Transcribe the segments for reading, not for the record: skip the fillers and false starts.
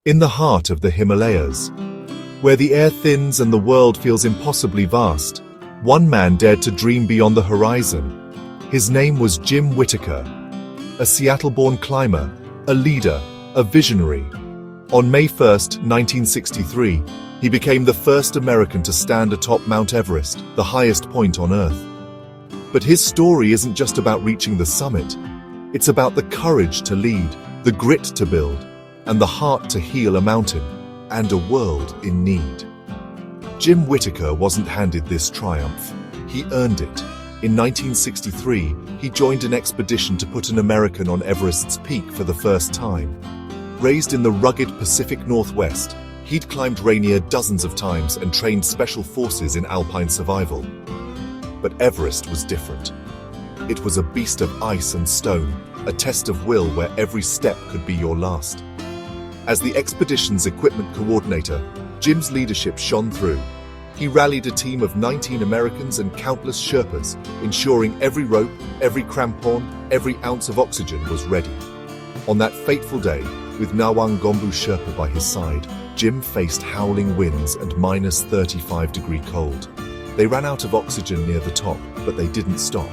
In the heart of the Himalayas, where the air thins and the world feels impossibly vast, one man dared to dream beyond the horizon. His name was Jim Whittaker, a Seattle-born climber, a leader, a visionary. On May 1st, 1963, he became the first American to stand atop Mount Everest, the highest point on Earth. But his story isn't just about reaching the summit. It's about the courage to lead, the grit to build, and the heart to heal a mountain and a world in need. Jim Whittaker wasn't handed this triumph. He earned it. In 1963, he joined an expedition to put an American on Everest's peak for the first time. Raised in the rugged Pacific Northwest, he'd climbed rainier dozens of times and trained special forces in alpine survival. But Everest was different. It was a beast of ice and stone, a test of will where every step could be your last. As the expedition's equipment coordinator, Jim's leadership shone through. He rallied a team of 19 Americans and countless Sherpas, ensuring every rope, every crampon, every ounce of oxygen was ready. On that fateful day, with Nawang Gombu Sherpa by his side, Jim faced howling winds and minus 35-degree cold. They ran out of oxygen near the top, but they didn't stop.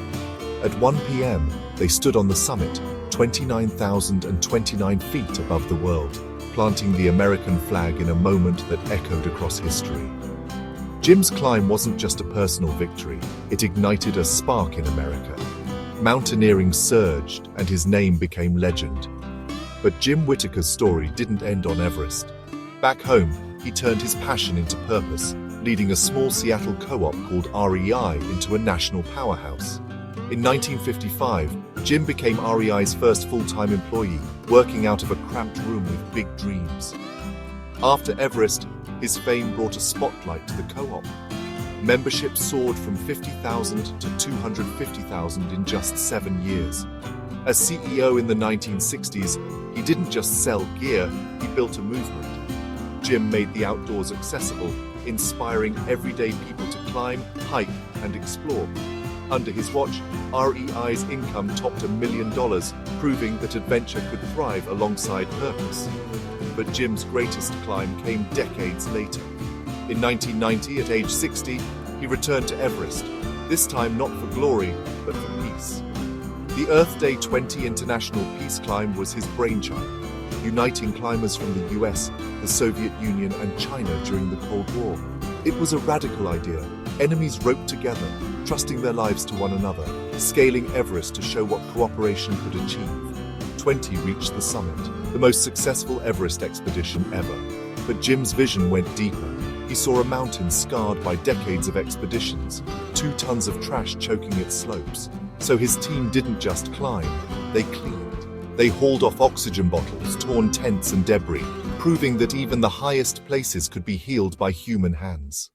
At 1 p.m., they stood on the summit, 29,029 feet above the world, planting the American flag in a moment that echoed across history. Jim's climb wasn't just a personal victory, it ignited a spark in America. Mountaineering surged, and his name became legend. But Jim Whittaker's story didn't end on Everest. Back home, he turned his passion into purpose, leading a small Seattle co-op called REI into a national powerhouse. In 1955, Jim became REI's first full-time employee, working out of a cramped room with big dreams. After Everest, his fame brought a spotlight to the co-op. Membership soared from 50,000 to 250,000 in just 7 years. As CEO in the 1960s, he didn't just sell gear, he built a movement. Jim made the outdoors accessible, inspiring everyday people to climb, hike, and explore. Under his watch, REI's income topped $1 million, proving that adventure could thrive alongside purpose. But Jim's greatest climb came decades later. In 1990, at age 60, he returned to Everest, this time not for glory, but for peace. The Earth Day 20 International Peace Climb was his brainchild, uniting climbers from the US, the Soviet Union, and China during the Cold War. It was a radical idea. Enemies roped together, trusting their lives to one another, scaling Everest to show what cooperation could achieve. 20 reached the summit, the most successful Everest expedition ever. But Jim's vision went deeper. He saw a mountain scarred by decades of expeditions, 2 tons of trash choking its slopes. So his team didn't just climb, they cleaned. They hauled off oxygen bottles, torn tents and debris, proving that even the highest places could be healed by human hands.